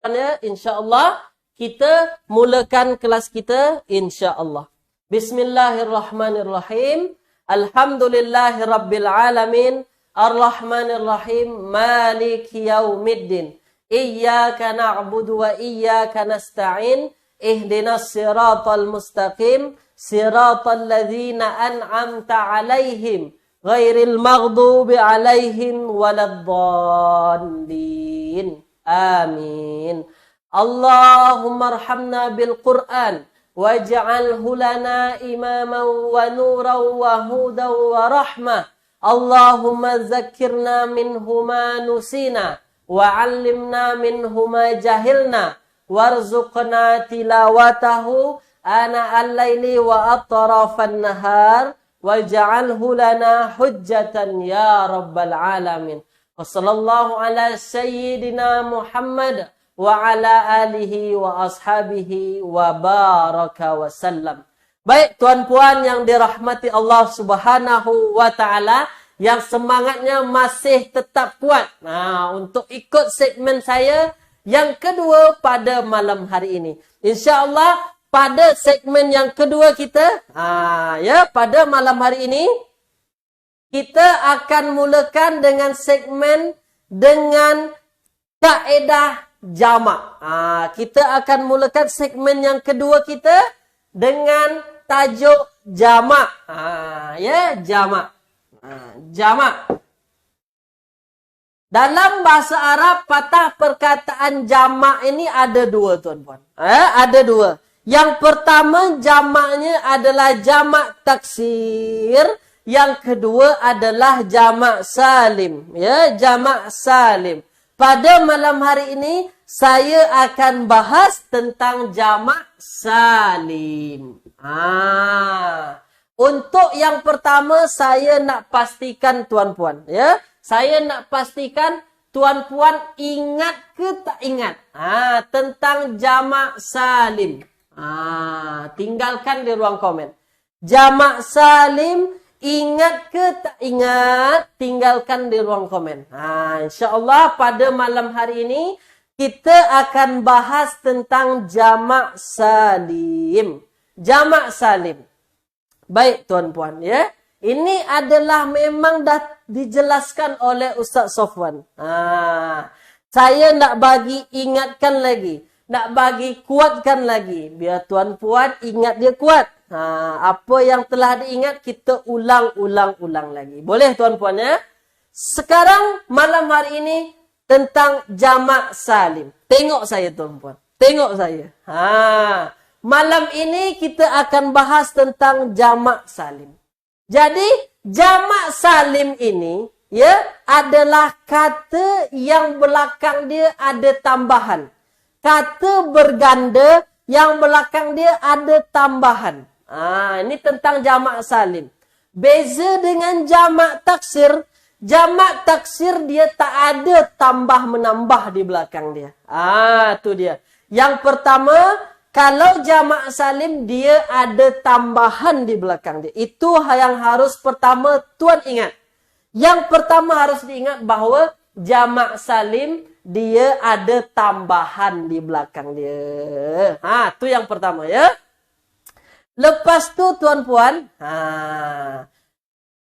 InsyaAllah kita mulakan kelas kita insyaAllah. Bismillahirrahmanirrahim. Alhamdulillahirrabbilalamin. Ar-Rahmanirrahim. Maliki yaumiddin. Iyyaka na'budu wa iyyaka nasta'in. Ihdinas siratal mustaqim. Siratal ladzina an'amta alaihim. Ghairil maghdubi alaihim waladdallin. Amin. Allahumma arhamna bil Qur'an waj'alhu lana imaman wa nuran wa hudan wa rahmah. Allahumma zakkirna minhu ma nusina wa 'allimna minhu ma jahilna warzuqna tilawatahu ana al-laili wa atrafan nahar waj'alhu lana hujjatan ya rabbal alamin. Wassallallahu ala sayyidina Muhammad wa ala alihi wa ashabihi wa baraka wa sallam. Baik tuan-puan yang dirahmati Allah Subhanahu wa taala, yang semangatnya masih tetap kuat. Nah, untuk ikut segmen saya yang kedua pada malam hari ini. Insya-Allah pada segmen yang kedua kita, pada malam hari ini kita akan mulakan dengan segmen dengan kaedah jamak. Kita akan mulakan segmen yang kedua kita dengan tajuk jamak. Jamak. Jamak. Dalam bahasa Arab, patah perkataan jamak ini ada dua, tuan-puan. Ada dua. Yang pertama jamaknya adalah jamak taksir. Yang kedua adalah jamak salim. Jamak salim. Pada malam hari ini, saya akan bahas tentang jamak salim. Untuk yang pertama, saya nak pastikan tuan-puan. Saya nak pastikan tuan-puan ingat ke tak ingat tentang jamak salim. Tinggalkan di ruang komen. Jamak salim, ingat ke tak ingat? Tinggalkan di ruang komen. InsyaAllah pada malam hari ini kita akan bahas tentang jamak salim. Jamak salim. Baik tuan-puan Ini adalah memang dah dijelaskan oleh Ustaz Sofwan. Saya nak bagi ingatkan lagi. Nak bagi kuatkan lagi. Biar tuan-puan ingat dia kuat. Apa yang telah diingat kita ulang-ulang lagi. Boleh tuan-puan Sekarang malam hari ini tentang jamak salim. Tengok saya tuan-puan. Tengok saya. Malam ini kita akan bahas tentang jamak salim. Jadi jamak salim ini adalah kata yang belakang dia ada tambahan. Kata berganda yang belakang dia ada tambahan. Ini tentang jamak salim. Beza dengan jamak taksir. Jamak taksir dia tak ada tambah-menambah di belakang dia. Tu dia. Yang pertama, kalau jamak salim dia ada tambahan di belakang dia. Itu yang harus pertama tuan ingat. Yang pertama harus diingat bahawa jamak salim dia ada tambahan di belakang dia. Tu yang pertama Lepas tu tuan-puan,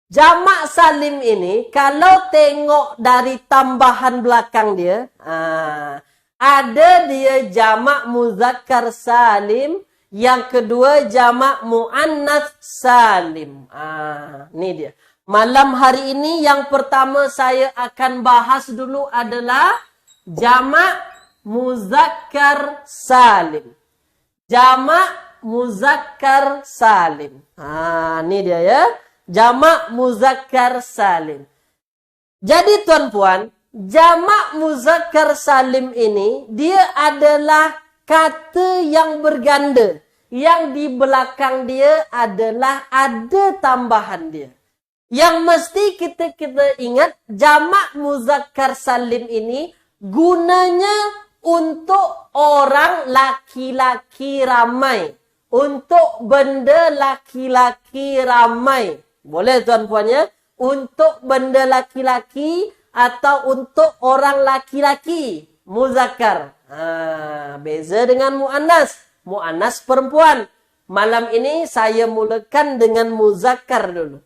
jamak salim ini kalau tengok dari tambahan belakang dia, ada dia jamak muzakkar salim, yang kedua jamak muannats salim. Ni dia. Malam hari ini yang pertama saya akan bahas dulu adalah jamak muzakkar salim. Jamak muzakkar salim. Ni dia Jamak muzakkar salim. Jadi tuan-puan, jamak muzakkar salim ini dia adalah kata yang berganda. Yang di belakang dia adalah ada tambahan dia. Yang mesti kita ingat, jamak muzakkar salim ini gunanya untuk orang laki-laki ramai. Untuk benda laki-laki ramai. Boleh tuan-puan Untuk benda laki-laki atau untuk orang laki-laki. Muzakkar. Beza dengan mu'annas. Mu'annas perempuan. Malam ini saya mulakan dengan muzakkar dulu.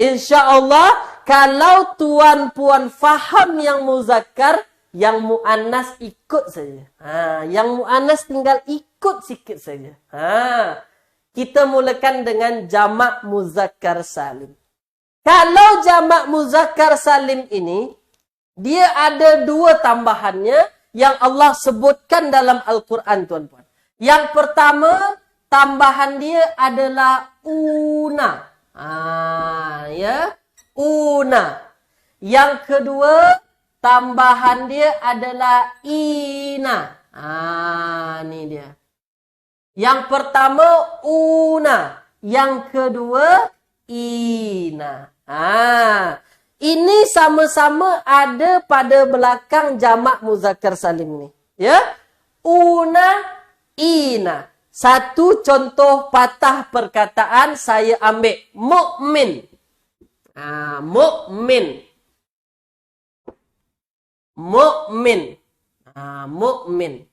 InsyaAllah, kalau tuan-puan faham yang muzakkar, yang mu'annas ikut saja. Yang mu'annas tinggal ikut sikit saja. Kita mulakan dengan jamak muzakkar salim. Kalau jamak muzakkar salim ini, dia ada dua tambahannya yang Allah sebutkan dalam Al-Quran, tuan-puan. Yang pertama, tambahan dia adalah una. Una. Yang kedua, tambahan dia adalah ina. Ini dia. Yang pertama, una. Yang kedua, ina. Ini sama-sama ada pada belakang jamak muzakkar salim ni. Ya? Una, ina. Satu contoh patah perkataan saya ambil. Mukmin. Mukmin. Mukmin. Mukmin.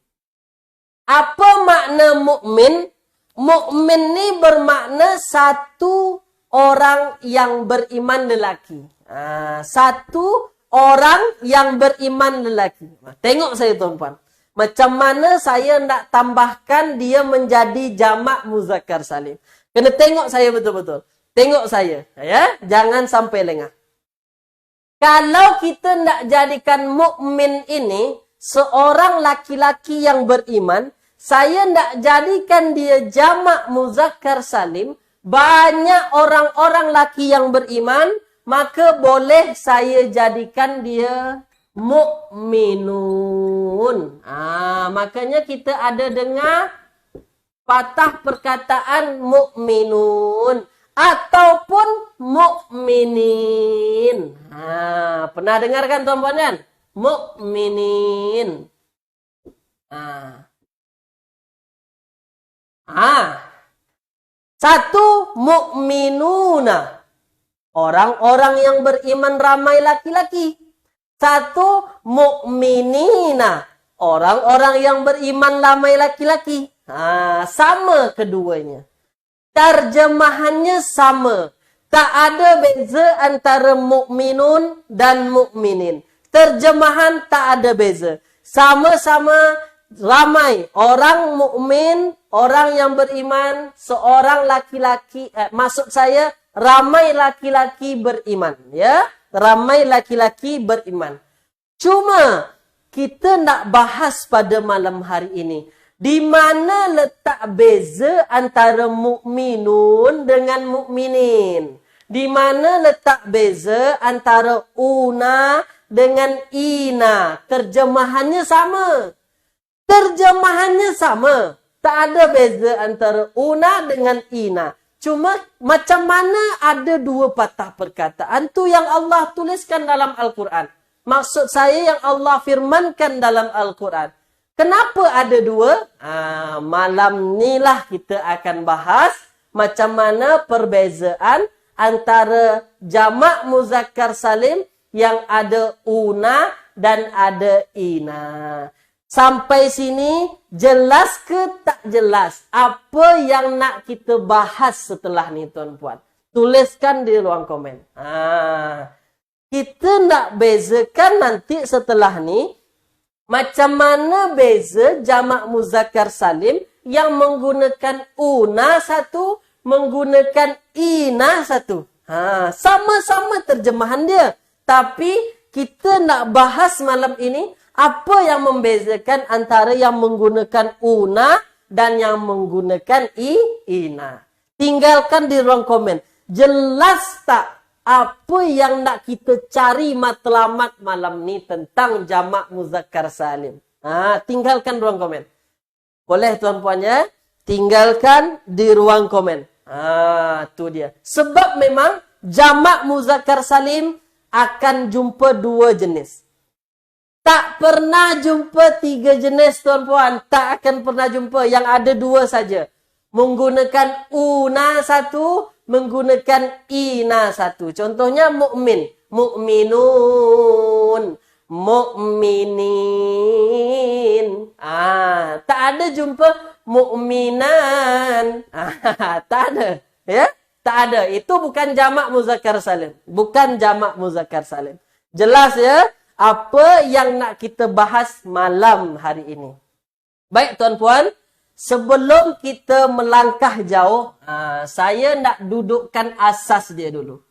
Apa makna mukmin? Mukmin ni bermakna satu orang yang beriman lelaki. Satu orang yang beriman lelaki. Tengok saya, tuan-puan. Macam mana saya nak tambahkan dia menjadi jamak muzakkar salim. Kena tengok saya betul-betul. Tengok saya. Ya? Jangan sampai lengah. Kalau kita nak jadikan mukmin ini seorang laki-laki yang beriman, saya nak jadikan dia jamak muzakkar salim, banyak orang-orang laki yang beriman, maka boleh saya jadikan dia mukminun. Makanya kita ada dengar patah perkataan mukminun ataupun mukminin. Pernah dengar kan, tuan-puan kan? Mukminin. Satu, mukminuna. Orang-orang yang beriman ramai laki-laki. Satu, mukminina. Orang-orang yang beriman ramai laki-laki. Sama keduanya. Terjemahannya sama. Tak ada beza antara mukminun dan mukminin. Terjemahan tak ada beza. Sama-sama ramai orang mukmin, orang yang beriman, seorang laki-laki, maksud saya ramai laki-laki beriman, ya. Ramai laki-laki beriman. Cuma kita nak bahas pada malam hari ini, di mana letak beza antara mukminun dengan mukminin? Di mana letak beza antara una dengan ina? Terjemahannya sama. Terjemahannya sama. Tak ada beza antara una dengan ina. Cuma macam mana ada dua patah perkataan tu yang Allah tuliskan dalam Al-Quran. Maksud saya yang Allah firmankan dalam Al-Quran. Kenapa ada dua? Malam ni lah kita akan bahas macam mana perbezaan antara jamak muzakkar salim yang ada una dan ada ina. Sampai sini jelas ke tak jelas? Apa yang nak kita bahas setelah ni, tuan-puan? Tuliskan di ruang komen. Kita nak bezakan nanti setelah ni macam mana beza jamak muzakkar salim yang menggunakan una satu, menggunakan ina satu. Sama-sama terjemahan dia. Tapi kita nak bahas malam ini apa yang membezakan antara yang menggunakan una dan yang menggunakan ina. Tinggalkan di ruang komen. Jelas tak apa yang nak kita cari matlamat malam ni tentang jamak muzakkar salim? Tinggalkan ruang komen. Boleh, tuan-puan, ya? Tinggalkan di ruang komen. Tu dia. Sebab memang jamak muzakkar salim akan jumpa dua jenis. Tak pernah jumpa tiga jenis, tuan-puan. Tak akan pernah jumpa. Yang ada dua saja. Menggunakan una satu, menggunakan ina satu. Contohnya mukmin. Mukminun. Mukminin. Tak ada jumpa mukminan. Tak ada. Ya? Tak ada. Itu bukan jamak muzakkar salim. Bukan jamak muzakkar salim. Jelas ya? Apa yang nak kita bahas malam hari ini. Baik tuan-puan. Sebelum kita melangkah jauh, saya nak dudukkan asas dia dulu.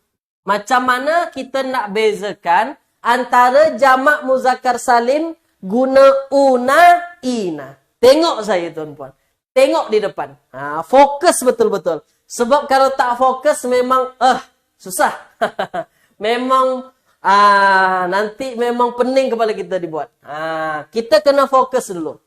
Macam mana kita nak bezakan antara jamak muzakkar salim guna una, ina. Tengok saya tuan-puan. Tengok di depan. Fokus betul-betul. Sebab kalau tak fokus memang susah. Memang nanti memang pening kepala kita dibuat. Kita kena fokus dulu.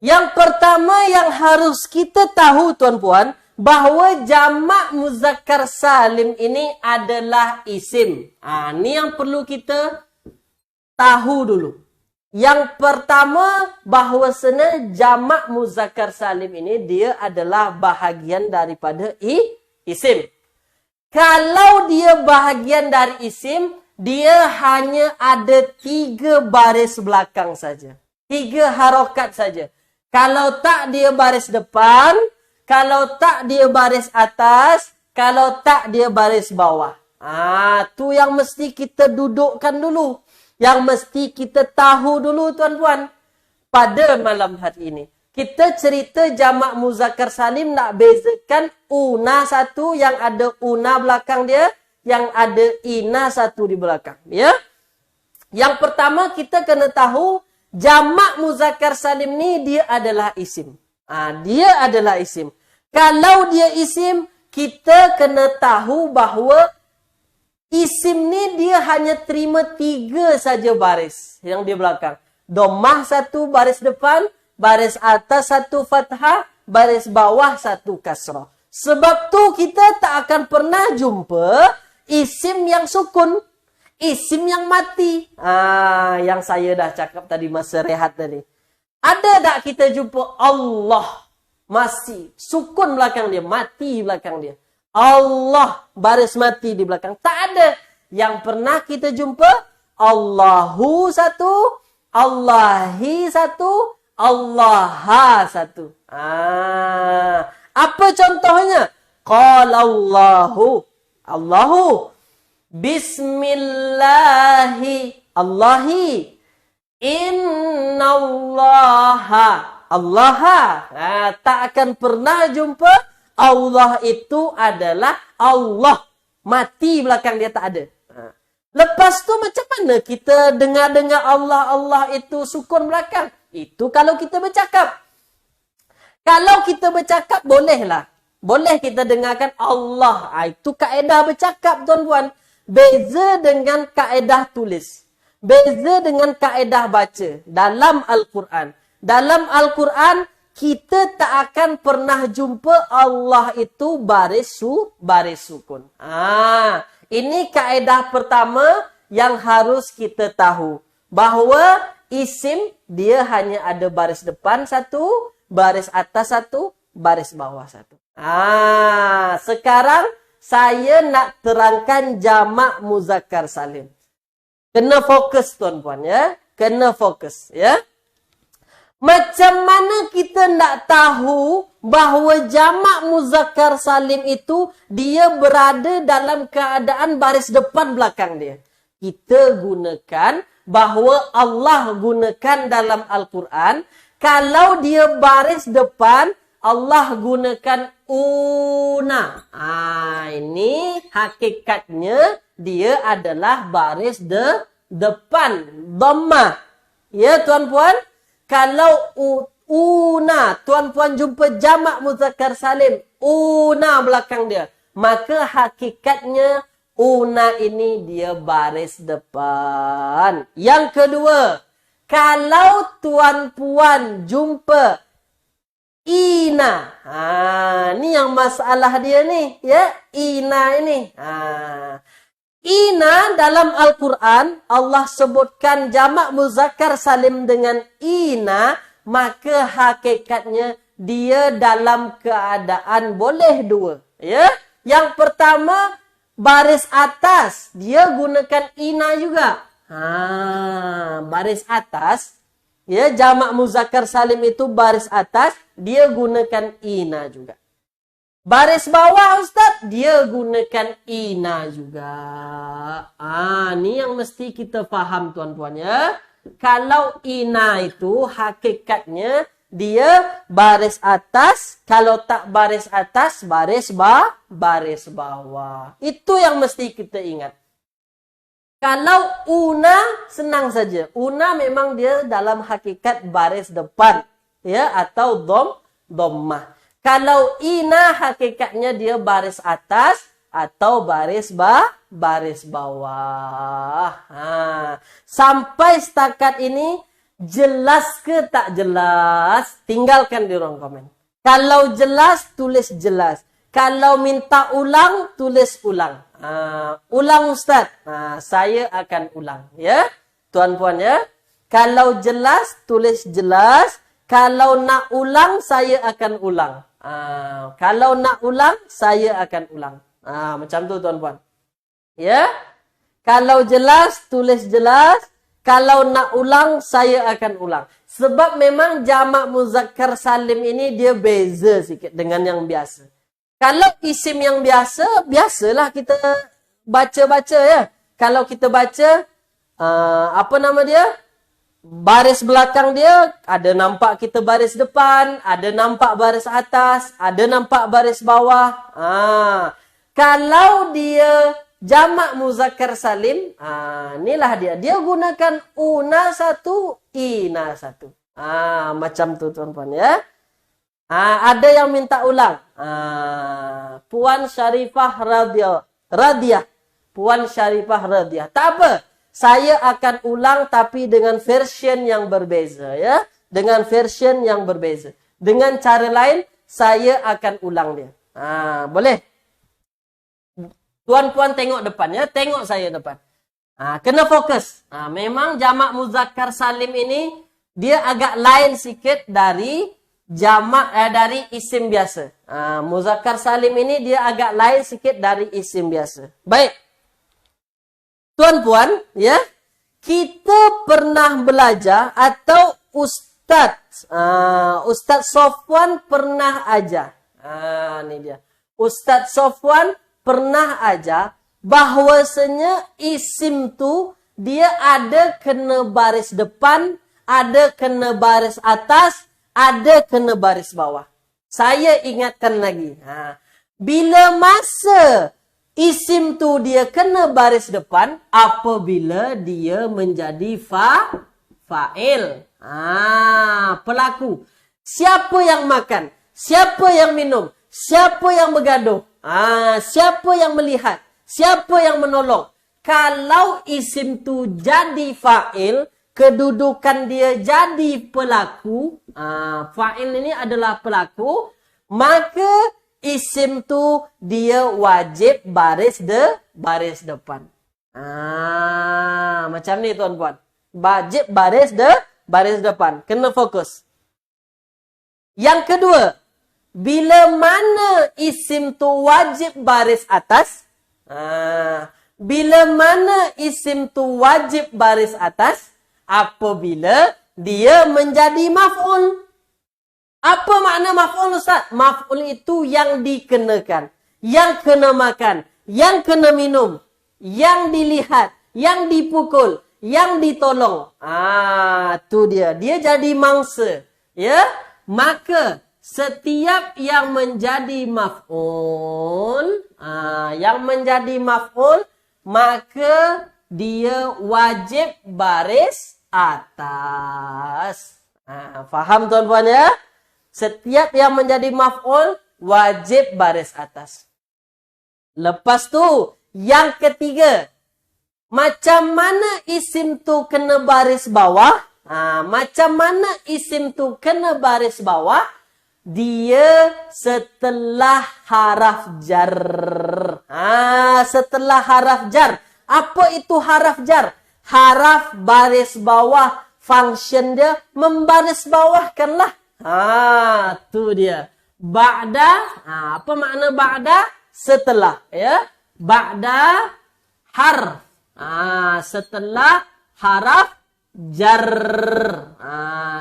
Yang pertama yang harus kita tahu tuan-puan, bahawa jamak muzakkar salim ini adalah isim. Ini yang perlu kita tahu dulu. Yang pertama, bahawasanya jamak muzakkar salim ini dia adalah bahagian daripada isim. Kalau dia bahagian dari isim, dia hanya ada 3 baris belakang saja. 3 harokat saja. Kalau tak dia baris depan, kalau tak dia baris atas, kalau tak dia baris bawah. Tu yang mesti kita dudukkan dulu. Yang mesti kita tahu dulu tuan-puan. Pada malam hari ini. Kita cerita jamak muzakkar salim nak bezakan una satu yang ada una belakang dia. Yang ada ina satu di belakang. Ya. Yang pertama kita kena tahu jamak muzakkar salim ni dia adalah isim. Dia adalah isim. Kalau dia isim, kita kena tahu bahawa isim ni dia hanya terima 3 saja baris yang di belakang. Dhammah 1 baris depan, baris atas 1 fathah, baris bawah 1 kasrah. Sebab tu kita tak akan pernah jumpa isim yang sukun. Isim yang mati. Yang saya dah cakap tadi masa rehat tadi. Ada tak kita jumpa Allah masih sukun belakang dia, mati belakang dia. Allah baris mati di belakang. Tak ada. Yang pernah kita jumpa Allahu 1, Allahi 1, Allaha 1. Apa contohnya? Qala Allahu. Allahu. Bismillahi. Allahi. Innallaha. Allaha. Tak akan pernah jumpa Allah itu adalah Allah. Mati belakang dia tak ada. Lepas tu macam mana kita dengar-dengar Allah itu sukun belakang? Itu kalau kita bercakap. Kalau kita bercakap bolehlah. Boleh kita dengarkan Allah. Itu kaedah bercakap tuan-puan. Beza dengan kaedah tulis. Beza dengan kaedah baca. Dalam Al-Quran. Dalam Al-Quran, kita tak akan pernah jumpa Allah itu baris sukun. Ini kaedah pertama yang harus kita tahu. Bahawa isim dia hanya ada baris depan 1, baris atas 1, baris bawah 1. Sekarang saya nak terangkan jamak muzakkar salim. Kena fokus tuan-puan ya. Kena fokus ya. Macam mana kita nak tahu bahawa jamak muzakkar salim itu dia berada dalam keadaan baris depan belakang dia? Kita gunakan bahawa Allah gunakan dalam Al-Quran. Kalau dia baris depan, Allah gunakan una. Ini hakikatnya dia adalah baris depan. Dhammah. Ya tuan-puan. Kalau una, tuan-puan jumpa jamak muzakkar salim, una belakang dia. Maka hakikatnya una ini dia baris depan. Yang kedua, kalau tuan-puan jumpa ina. Ni yang masalah dia ni. Ya, ina ini. Ina dalam Al-Quran, Allah sebutkan jamak muzakkar salim dengan ina. Maka hakikatnya dia dalam keadaan boleh 2. Ya, yang pertama baris atas. Dia gunakan ina juga. Baris atas. Ya, jamak muzakkar salim itu baris atas, dia gunakan ina juga. Baris bawah Ustaz, dia gunakan ina juga. Ini yang mesti kita faham tuan-tuan ya. Kalau ina itu hakikatnya dia baris atas, kalau tak baris atas, baris bawah. Itu yang mesti kita ingat. Kalau una senang saja. Una memang dia dalam hakikat baris depan ya atau dhammah. Kalau ina hakikatnya dia baris atas atau baris bawah. Sampai setakat ini jelas ke tak jelas? Tinggalkan di ruang komen. Kalau jelas tulis jelas. Kalau minta ulang tulis ulang. Ulang Ustaz. Saya akan ulang ya. Tuan-puan ya. Kalau jelas tulis jelas. Kalau nak ulang saya akan ulang. Kalau nak ulang saya akan ulang. Macam tu tuan-puan. Ya. Kalau jelas tulis jelas. Kalau nak ulang saya akan ulang. Sebab memang jamak muzakkar salim ini dia beza sikit dengan yang biasa. Kalau isim yang biasa, biasalah kita baca-baca ya. Kalau kita baca, apa nama dia? Baris belakang dia, ada nampak kita baris depan, ada nampak baris atas, ada nampak baris bawah. Kalau dia jamak muzakkar salim, inilah dia. Dia gunakan una satu, ina satu. Macam tu tuan-tuan ya. Ada yang minta ulang. Puan Syarifah Radiah. Puan Syarifah Radiah. Tak apa. Saya akan ulang tapi dengan version yang berbeza ya. Dengan version yang berbeza. Dengan cara lain saya akan ulang dia. Boleh? Tuan-puan tengok depan ya. Tengok saya depan. Kena fokus. Memang jamak muzakkar salim ini dia agak lain sikit dari jamak dari isim biasa. Muzakkar salim ini dia agak lain sikit dari isim biasa. Baik. Tuan-puan, ya. Kita pernah belajar atau Ustaz Sofwan pernah ajar. Ini dia. Ustaz Sofwan pernah ajar bahwasanya isim tu dia ada kena baris depan, ada kena baris atas, ada kena baris bawah. Saya ingatkan lagi. Bila masa isim tu dia kena baris depan, apabila dia menjadi fa'il. Pelaku. Siapa yang makan? Siapa yang minum? Siapa yang bergaduh? Siapa yang melihat? Siapa yang menolong? Kalau isim tu jadi fa'il, kedudukan dia jadi pelaku, fa'il ini adalah pelaku, maka isim tu dia wajib baris depan. Macam ni tuan-puan. Wajib baris depan. Kena fokus. Yang kedua, bila mana isim tu wajib baris atas? Bila mana isim tu wajib baris atas? Apabila dia menjadi maf'ul. Apa makna maf'ul Ustaz? Maf'ul itu yang dikenakan, yang kena makan, yang kena minum, yang dilihat, yang dipukul, yang ditolong. Tu dia. Dia jadi mangsa. Ya? Maka setiap yang menjadi maf'ul, maka dia wajib baris atas. Faham tuan-puan ya? Setiap yang menjadi maf'ul wajib baris atas. Lepas tu, yang ketiga, macam mana isim tu kena baris bawah? Macam mana isim tu kena baris bawah? Dia setelah haraf jar. Setelah haraf jar. Apa itu haraf jar? Haraf baris bawah, function dia membaris bawahkanlah. Tu dia. Ba'da, apa makna ba'da? Setelah, ya. Ba'da harf. Setelah haraf jar.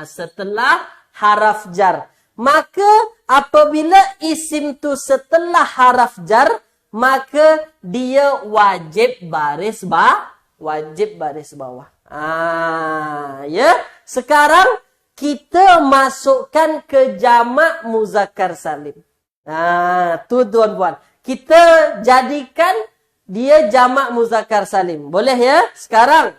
Setelah haraf jar. Maka apabila isim tu setelah haraf jar, maka dia wajib baris bawah. Ya. Sekarang kita masukkan ke jamak muzakkar salim. Tu tuan-puan. Kita jadikan dia jamak muzakkar salim. Boleh ya? Sekarang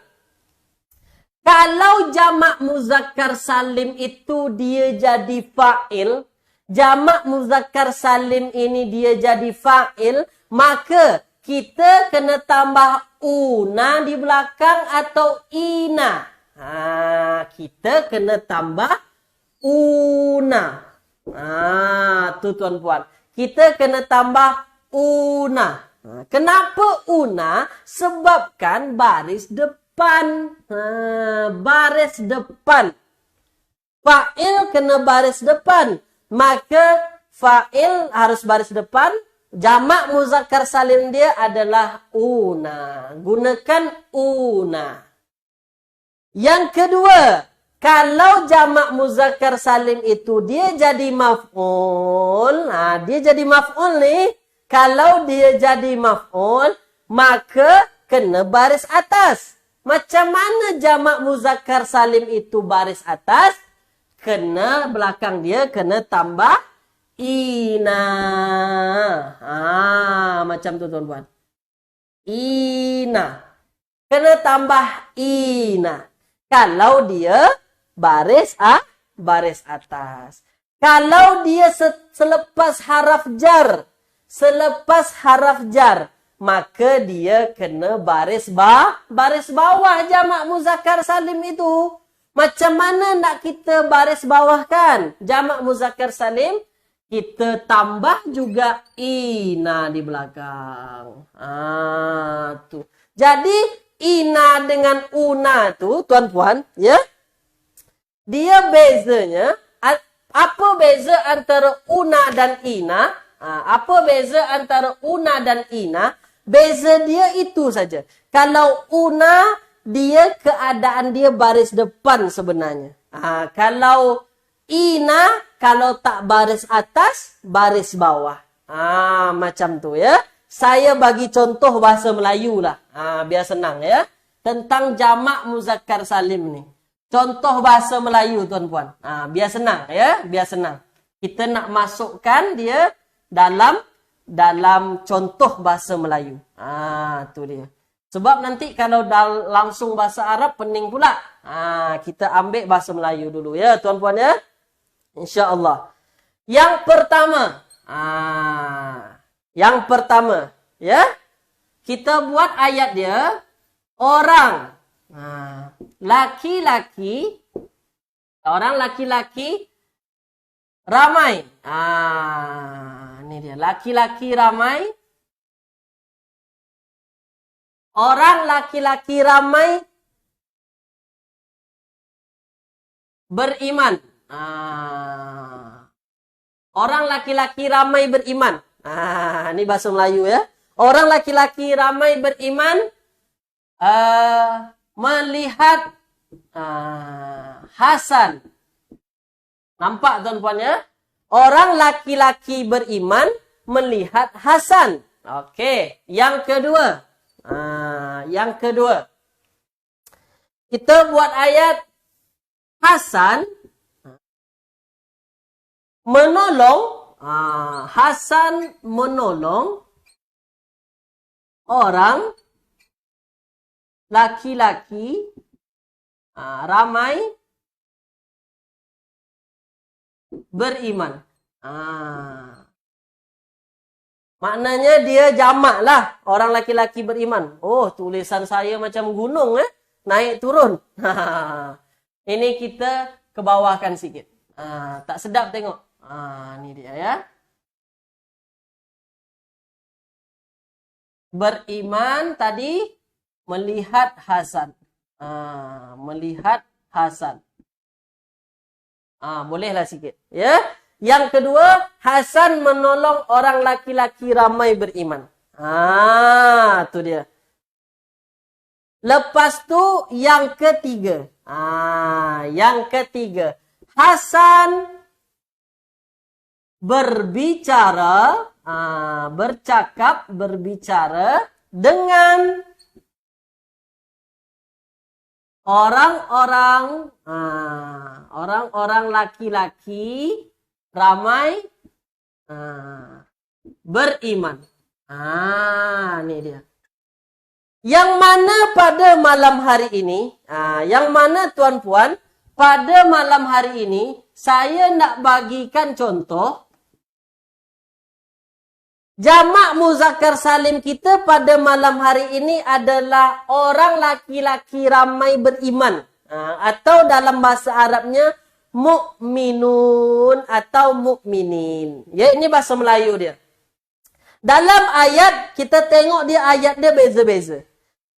kalau jamak muzakkar salim itu dia jadi fa'il, jamak muzakkar salim ini dia jadi fa'il, maka kita kena tambah una di belakang atau ina. Kita kena tambah una. Tu tuan-puan. Kita kena tambah una. Kenapa una? Sebabkan baris depan. Baris depan. Fa'il kena baris depan. Maka fa'il harus baris depan. Jamak muzakkar salim dia adalah una. Gunakan una. Yang kedua, kalau jamak muzakkar salim itu dia jadi maf'ul. Dia jadi maf'ul nih. Kalau dia jadi maf'ul, maka kena baris atas. Macam mana jamak muzakkar salim itu baris atas? Kena belakang dia kena tambah ina. Macam tu tuan-tuan. Ina. Kena tambah ina. Kalau dia baris atas. Kalau dia selepas haraf jar. Maka dia kena baris bawah jamak muzakkar salim itu. Macam mana nak kita baris bawahkan jamak muzakkar salim? Kita tambah juga ina di belakang. Tu. Jadi ina dengan una tu tuan-puan, ya. Dia bezanya, apa beza antara una dan ina? Apa beza antara una dan ina? Beza dia itu saja. Kalau una, dia keadaan dia baris depan sebenarnya. Kalau ina, kalau tak baris atas, baris bawah. Macam tu ya. Saya bagi contoh bahasa Melayu lah. Biar senang ya. Tentang jamak muzakkar salim ni. Contoh bahasa Melayu tuan-puan. Biar senang ya. Biar senang. Kita nak masukkan dia dalam contoh bahasa Melayu. Tu dia. Sebab nanti kalau langsung bahasa Arab pening pula. Kita ambil bahasa Melayu dulu ya tuan-puan ya. InsyaAllah. Yang pertama. Ya. Kita buat ayat dia. Orang. Laki-laki. Orang laki-laki. Ramai. Ini dia. Laki-laki ramai. Orang laki-laki ramai beriman. Orang laki-laki ramai beriman. Ini bahasa Melayu ya. Orang laki-laki ramai beriman melihat Hasan. Nampak tuan-puan ya? Orang laki-laki beriman melihat Hasan. Okey. Yang kedua. Kita buat ayat Hasan menolong. Hasan menolong orang laki-laki ramai beriman. Maknanya dia jamak lah. Orang laki-laki beriman. Oh, tulisan saya macam gunung naik turun. Ini kita ke bawahkan sikit. Tak sedap tengok. Ini dia ya. Beriman tadi melihat Hasan. Melihat Hasan. Bolehlah sikit. Ya. Yang kedua, Hasan menolong orang laki-laki ramai beriman. Tu dia. Lepas tu yang ketiga. Yang ketiga. Hasan berbicara, berbicara dengan orang-orang laki-laki ramai beriman. Ini dia. Yang mana pada malam hari ini, yang mana tuan-puan, pada malam hari ini, saya nak bagikan contoh. Jamak muzakkar salim kita pada malam hari ini adalah orang laki-laki ramai beriman. Atau dalam bahasa Arabnya, mukminun atau mukminin. Ya, ini bahasa Melayu dia. Dalam ayat, kita tengok ayat dia beza-beza.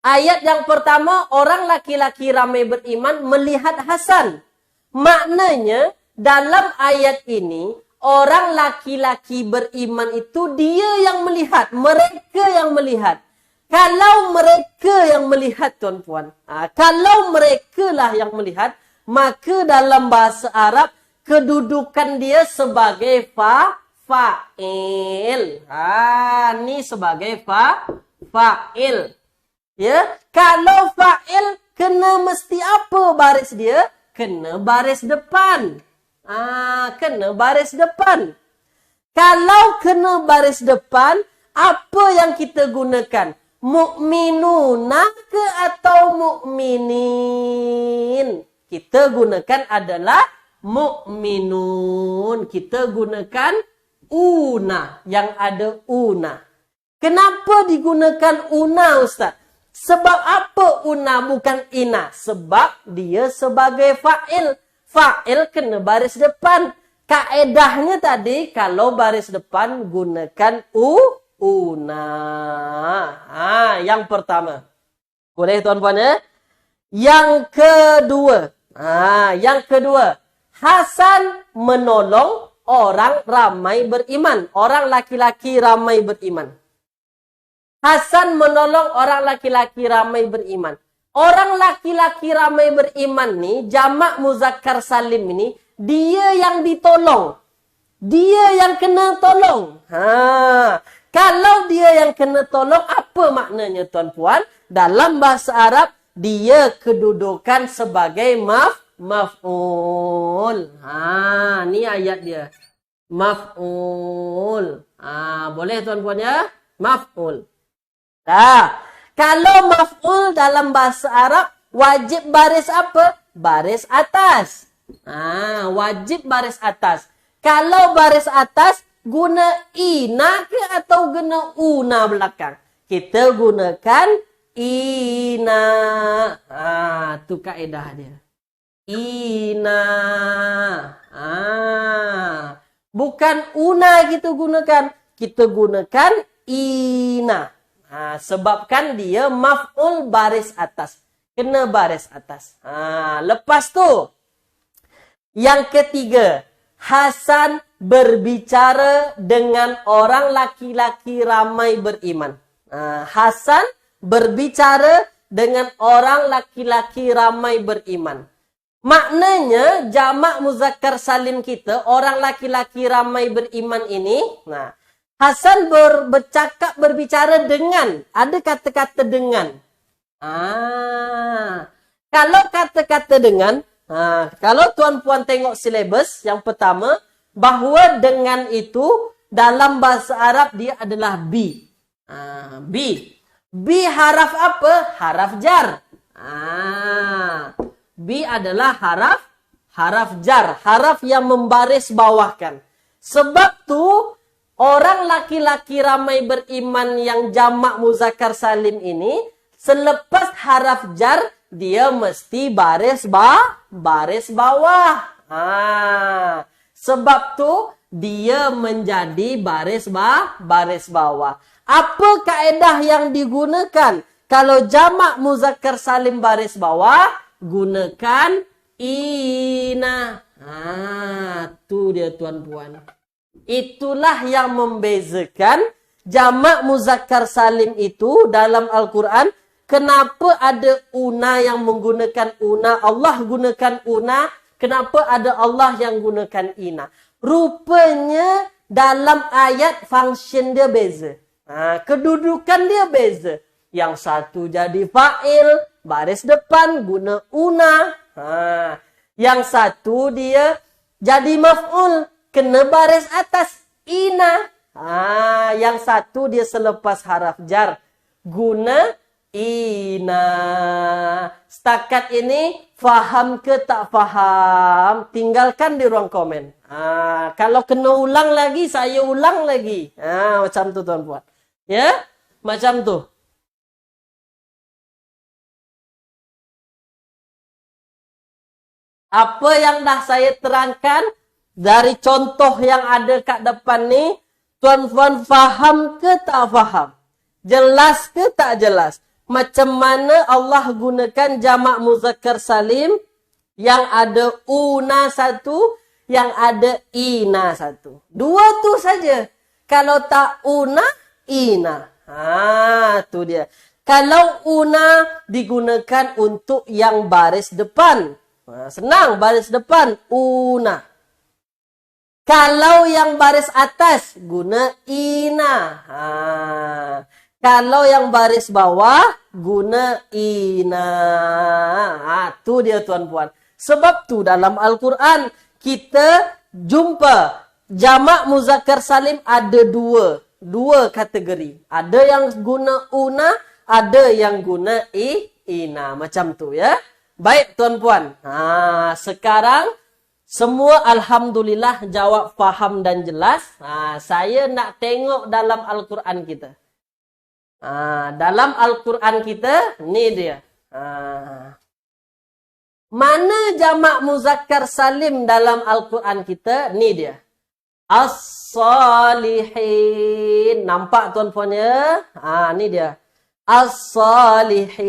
Ayat yang pertama, orang laki-laki ramai beriman melihat Hasan. Maknanya, dalam ayat ini, orang laki-laki beriman itu dia yang melihat. Mereka yang melihat. Kalau mereka yang melihat, tuan-puan. Kalau mereka lah yang melihat, maka dalam bahasa Arab, kedudukan dia sebagai fa'il. Ini sebagai fa'il. Ya, kalau fa'il kena mesti apa baris dia? Kena baris depan. Kena baris depan. Kalau kena baris depan, apa yang kita gunakan? Mukminuna ke atau mukminin? Kita gunakan adalah mukminun. Kita gunakan una, yang ada una. Kenapa digunakan una, Ustaz? Sebab apa una bukan ina? Sebab dia sebagai fa'il. Fa'il kena baris depan. Kaedahnya tadi, kalau baris depan, gunakan una. Yang pertama. Boleh tuan-puan ya? Yang kedua. Hasan menolong orang ramai beriman. Orang laki-laki ramai beriman. Hasan menolong orang laki-laki ramai beriman. Orang laki-laki ramai beriman ni, jamak muzakkar salim ini, dia yang ditolong. Dia yang kena tolong. Kalau dia yang kena tolong, apa maknanya tuan-puan? Dalam bahasa Arab, dia kedudukan sebagai maf'ul. Ni ayat dia. Maf'ul. Boleh tuan-puan ya? Maf'ul. Kalau maf'ul dalam bahasa Arab, wajib baris apa? Baris atas. Wajib baris atas. Kalau baris atas, guna ina ke atau guna una belakang? Kita gunakan ina. Tu kaedah dia. Ina. Bukan una kita gunakan. Kita gunakan ina. Sebabkan dia maf'ul baris atas. Kena baris atas. Lepas tu, yang ketiga, Hasan berbicara dengan orang laki-laki ramai beriman. Hasan berbicara dengan orang laki-laki ramai beriman. Maknanya, jamak muzakkar salim kita, orang laki-laki ramai beriman ini, Hasan berbicara dengan. Ada kata-kata dengan. Kalau kata-kata dengan, kalau tuan-puan tengok silabus yang pertama, bahawa dengan itu dalam bahasa Arab dia adalah bi. Bi haraf apa? Haraf jar. Bi adalah haraf jar. Haraf yang membaris bawahkan. Sebab tu, orang laki-laki ramai beriman yang jamak muzakkar salim ini, selepas haraf jar, dia mesti baris bawah. Sebab tu, dia menjadi baris bawah. Apa kaedah yang digunakan? Kalau jamak muzakkar salim baris bawah, gunakan ina. Tu dia tuan-puan. Itulah yang membezakan jamak muzakkar salim itu dalam Al-Quran kenapa ada una yang menggunakan una, Allah gunakan una, kenapa ada Allah yang gunakan ina? Rupanya dalam ayat function dia beza. Kedudukan dia beza. Yang satu jadi fa'il, baris depan guna una. Yang satu dia jadi maf'ul, kena baris atas ina. Yang satu dia selepas haraf jar, guna ina. Setakat ini faham ke tak faham? Tinggalkan di ruang komen. Kalau kena ulang lagi, saya ulang lagi. Macam tu tuan-puan. Ya, macam tu. Apa yang dah saya terangkan dari contoh yang ada kat depan ni, tuan-tuan faham ke tak faham? Jelas ke tak jelas? Macam mana Allah gunakan jamak muzakkar salim yang ada una satu, yang ada ina satu. Dua tu saja. Kalau tak una, ina. Tu dia. Kalau una digunakan untuk yang baris depan. Senang, baris depan, una. Kalau yang baris atas, guna ina. Kalau yang baris bawah, guna ina. Tu dia tuan-puan. Sebab tu dalam Al-Quran, kita jumpa jamak muzakkar salim ada dua kategori. Ada yang guna una, ada yang guna ina. Macam tu ya. Baik tuan-puan. Sekarang semua alhamdulillah jawab faham dan jelas. Saya nak tengok dalam Al-Quran kita. Dalam Al-Quran kita, ni dia. Mana jamak muzakkar salim dalam Al-Quran kita? Ni dia. As-salihin. Nampak tuan-puan ya? Ni dia. As-salihin.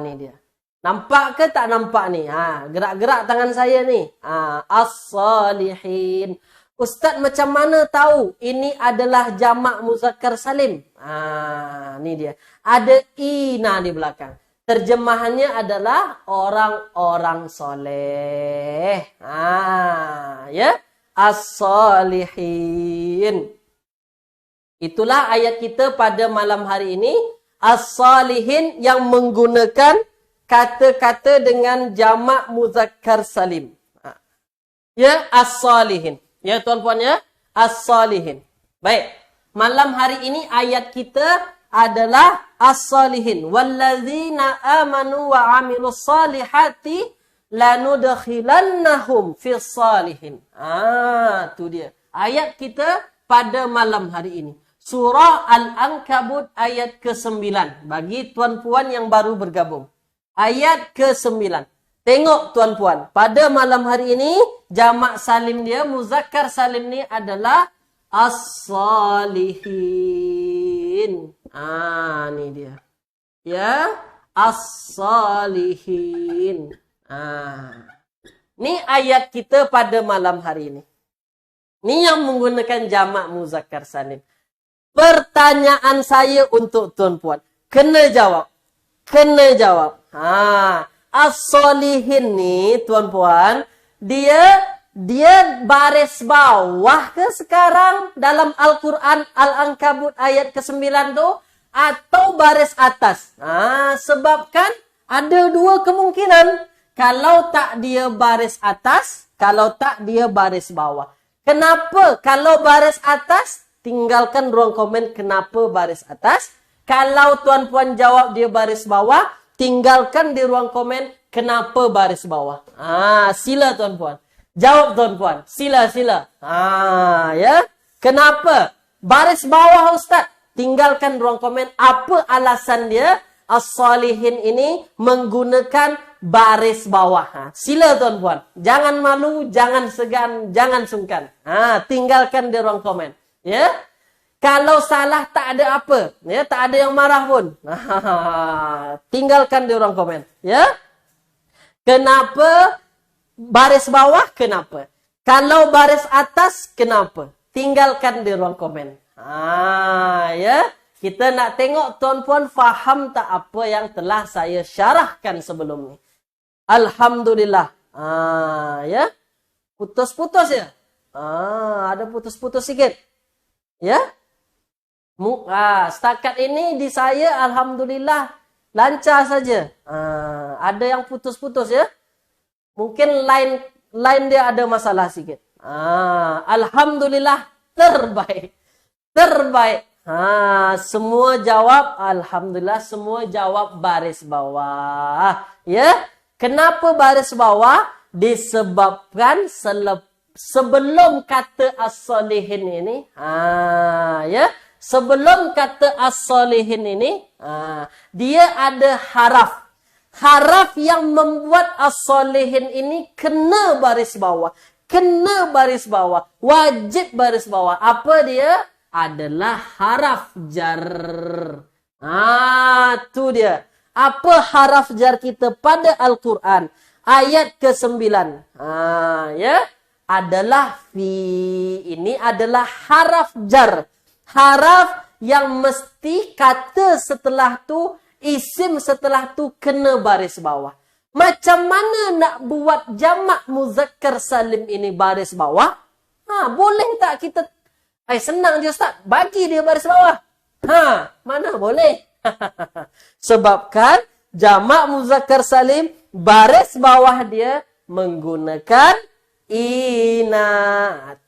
Ni dia. Nampak ke tak nampak ni? Gerak-gerak tangan saya ni. As-salihin. Ustaz macam mana tahu ini adalah jamak muzakkar salim? Ni dia. Ada ina di belakang. Terjemahannya adalah orang-orang soleh. Ya. As-salihin. Itulah ayat kita pada malam hari ini. As-salihin yang menggunakan kata-kata dengan jamak muzakkar salim. Ya, as-salihin. Ya, tuan-puan ya. As-salihin. Baik. Malam hari ini ayat kita adalah as-salihin. Wallazina amanu wa amilus salihati lanudkhilannahum fis salihin. Tu dia. Ayat kita pada malam hari ini. Surah Al-Ankabut ayat ke-9. Bagi tuan-puan yang baru bergabung. Ayat ke-9. Tengok tuan-puan. Pada malam hari ini, jamak salim dia, muzakkar salim ni adalah as-salihin. Ni dia. Ya. As-salihin. Ni ayat kita pada malam hari ini. Ni yang menggunakan jamak muzakkar salim. Pertanyaan saya untuk tuan-puan. Kena jawab. Kena jawab. As-salihin ni tuan-puan, dia baris bawah ke sekarang dalam Al-Quran Al-Ankabut ayat ke-9 tu atau baris atas? Sebabkan ada dua kemungkinan. Kalau tak dia baris atas, kalau tak dia baris bawah. Kenapa? Kalau baris atas, tinggalkan ruang komen kenapa baris atas. Kalau tuan-puan jawab dia baris bawah, tinggalkan di ruang komen kenapa baris bawah. Sila tuan-puan. Jawab tuan-puan. Sila. Ya. Kenapa? Baris bawah Ustaz. Tinggalkan ruang komen. Apa alasan dia? As-salihin ini menggunakan baris bawah. Sila tuan-puan. Jangan malu, jangan segan, jangan sungkan. Tinggalkan di ruang komen. Ya. Kalau salah tak ada apa. Ya, tak ada yang marah pun. Tinggalkan di ruang komen. Ya. Kenapa baris bawah? Kenapa? Kalau baris atas, kenapa? Tinggalkan di ruang komen. Ya. Kita nak tengok tuan-puan faham tak apa yang telah saya syarahkan sebelum ni. Alhamdulillah. Ya. Putus-putus ya. Ada putus-putus sikit. Ya. Setakat ini di saya alhamdulillah lancar saja. Ada yang putus-putus ya. Mungkin line dia ada masalah sikit. Alhamdulillah terbaik. Terbaik. Semua jawab alhamdulillah, semua jawab baris bawah. Ya. Kenapa baris bawah? Disebabkan sebelum kata as-solihin ini, ya. Sebelum kata as-solihin ini, dia ada haraf. Haraf yang membuat as-solihin ini kena baris bawah. Kena baris bawah. Wajib baris bawah. Apa dia? Adalah haraf jar. Tu dia. Apa haraf jar kita pada Al-Quran? Ayat ke-9. Ya. Adalah fi. Ini adalah haraf jar. Haraf yang mesti kata setelah tu, isim setelah tu kena baris bawah. Macam mana nak buat jamak muzakkar salim ini baris bawah? Boleh tak kita... senang je Ustaz. Bagi dia baris bawah. Mana boleh? Sebabkan jamak muzakkar salim baris bawah dia menggunakan ina.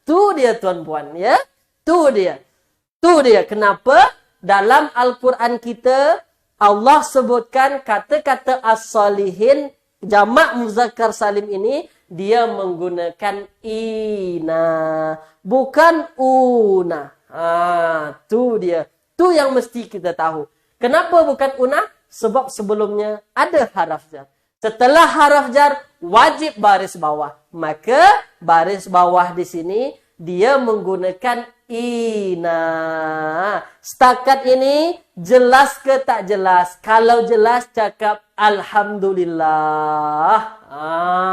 Tu dia tuan-puan ya. Tu dia. Tu dia kenapa dalam Al-Quran kita Allah sebutkan kata-kata as-salihin jamak muzakkar salim ini dia menggunakan ina, bukan una. Tu dia. Tu yang mesti kita tahu. Kenapa bukan una? Sebab sebelumnya ada haraf jar. Setelah haraf jar, wajib baris bawah. Maka baris bawah di sini dia menggunakan ina. Setakat ini jelas ke tak jelas? Kalau jelas cakap alhamdulillah.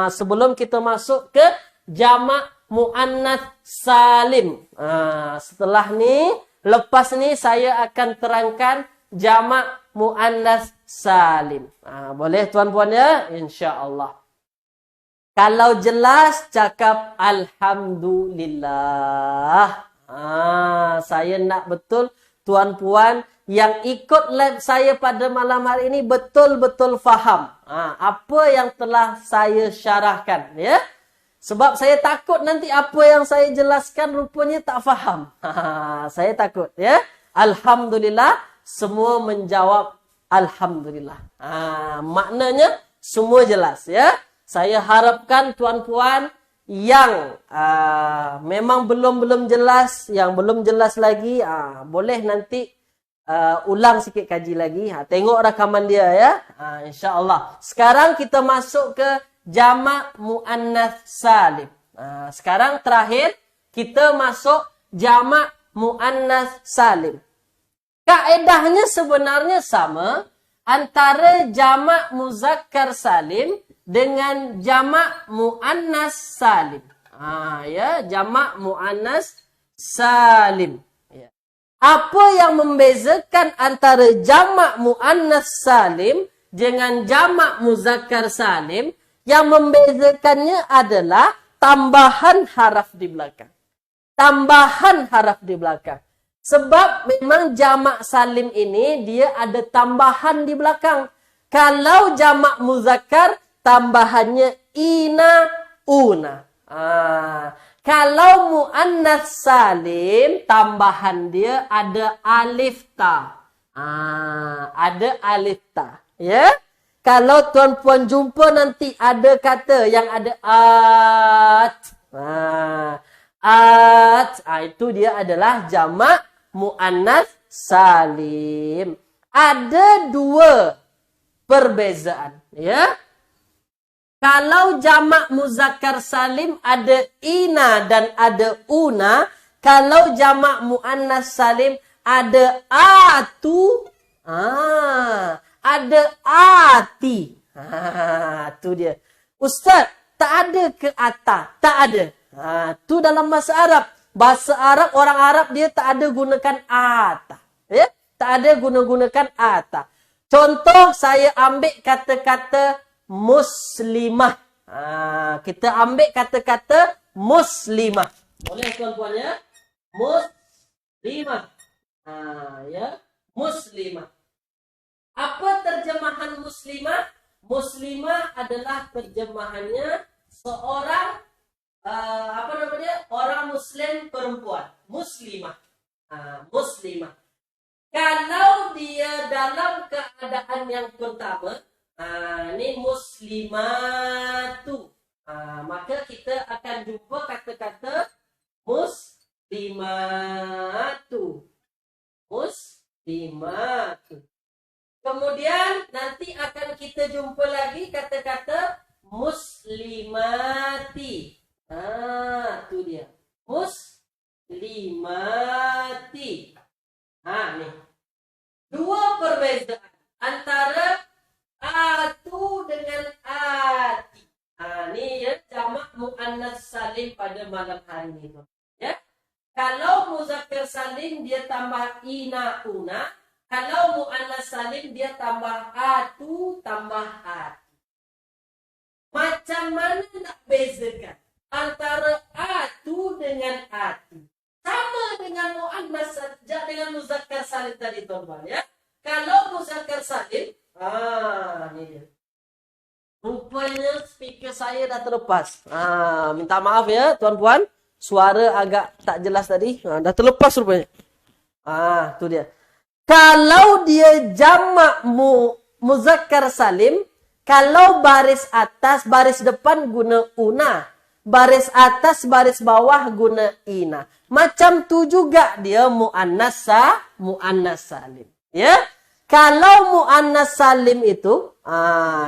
Sebelum kita masuk ke jamak muannats salim. Setelah ni, lepas ni saya akan terangkan jamak muannats salim. Boleh tuan-puan ya? Insya-Allah. Kalau jelas cakap alhamdulillah. Saya nak betul tuan-puan yang ikut live saya pada malam hari ini betul-betul faham apa yang telah saya syarahkan ya. Sebab saya takut nanti apa yang saya jelaskan rupanya tak faham. Saya takut ya. Alhamdulillah semua menjawab alhamdulillah. Maknanya semua jelas ya. Saya harapkan tuan-puan yang memang belum jelas, yang belum jelas lagi, boleh nanti ulang sikit kaji lagi. Tengok rakaman dia ya. InsyaAllah. Sekarang kita masuk ke jamak muannats salim. Sekarang terakhir kita masuk jamak muannats salim. Kaedahnya sebenarnya sama antara jamak muzakkar salim dengan jamak muannas salim. Ya, jamak muannas salim. Ya. Apa yang membezakan antara jamak muannas salim dengan jamak muzakkar salim? Yang membezakannya adalah tambahan haraf di belakang. Tambahan haraf di belakang. Sebab memang jamak salim ini dia ada tambahan di belakang. Kalau jamak muzakkar tambahannya ina, una. Kalau muannats salim, tambahan dia ada alif ta. Ada alif ta. Ya? Kalau tuan-puan jumpa nanti ada kata yang ada at. Itu dia adalah jamak muannats salim. Ada dua perbezaan. Ya? Kalau jamak muzakkar salim ada ina dan ada una. Kalau jamak muannas salim ada atu. Ada ati. Tu dia. Ustaz, tak ada ke ata? Tak ada. Tu dalam bahasa Arab. Bahasa Arab, orang Arab dia tak ada gunakan ata. Ya? Tak ada gunakan ata. Contoh saya ambil kata-kata muslimah. Kita ambil kata-kata muslimah. Boleh tuan-tuan ya? Muslimah. Ya, muslimah. Apa terjemahan muslimah? Muslimah adalah terjemahannya seorang orang muslim perempuan. Muslimah. Muslimah. Kalau dia dalam keadaan yang pertama, ini muslimatu. Maka kita akan jumpa kata-kata muslimatu. Muslimatu. Kemudian nanti akan kita jumpa lagi kata-kata muslimati. Tu dia. Muslimati. Nih. Dua perbezaan antara atu dengan ati. Ni ya jamak muannas salim pada malam hari ini. Ya. Kalau muzakkar salim dia tambah ina una. Kalau muannas salim dia tambah atu tambah ati. Macam mana nak bezakan antara atu dengan ati? Sama dengan muannas dengan muzakkar salim tadi tuan-tuan ya. Kalau muzakkar salim, ni dia. Rupanya speaker saya dah terlepas. Minta maaf ya tuan-tuan. Suara agak tak jelas tadi. Dah terlepas rupanya. Tu dia. Kalau dia jamak muzakkar salim, kalau baris atas, baris depan guna una. Baris atas, baris bawah guna ina. Macam tu juga dia muannas salim. Ya. Kalau muannas salim itu,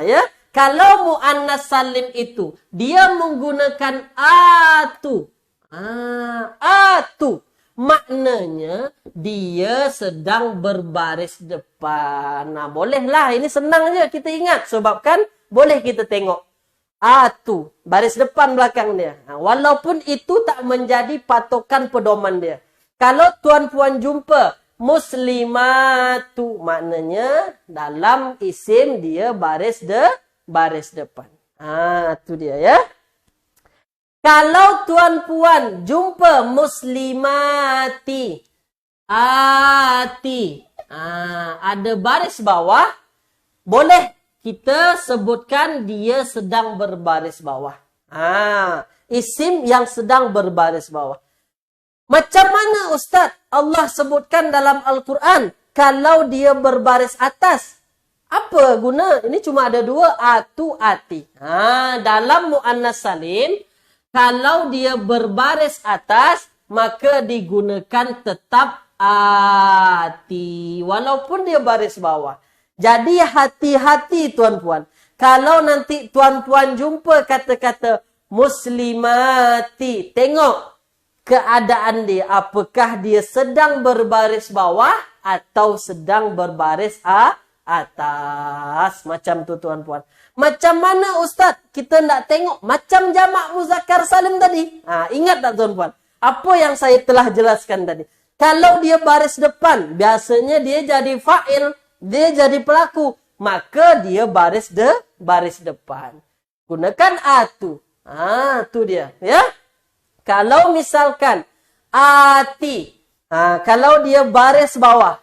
ya. Kalau muannas salim itu dia menggunakan atu. Atu. Maknanya dia sedang berbaris depan. Bolehlah. Ini senang je kita ingat. Sebab kan boleh kita tengok. Atu. Baris depan belakang dia. Walaupun itu tak menjadi patokan pedoman dia. Kalau tuan-puan jumpa muslimatu. Maknanya dalam isim dia baris depan. Itu dia ya. Kalau tuan-puan jumpa muslimati, ati, ada baris bawah, boleh kita sebutkan dia sedang berbaris bawah. Isim yang sedang berbaris bawah. Macam mana Ustaz Allah sebutkan dalam Al-Quran kalau dia berbaris atas? Apa guna? Ini cuma ada dua, atu, ati. Dalam muannas salim, kalau dia berbaris atas, maka digunakan tetap ati. Walaupun dia baris bawah. Jadi hati-hati tuan-puan. Kalau nanti tuan-puan jumpa kata-kata muslimati. Tengok keadaan dia. Apakah dia sedang berbaris bawah atau sedang berbaris atas. Macam tu tuan-puan. Macam mana Ustaz? Kita nak tengok macam jamak muzakkar salim tadi. Ingat tak tuan-puan? Apa yang saya telah jelaskan tadi? Kalau dia baris depan, biasanya dia jadi fa'il, dia jadi pelaku, maka dia baris depan. Gunakan atu. Tu dia, ya. Kalau misalkan ati, kalau dia baris bawah,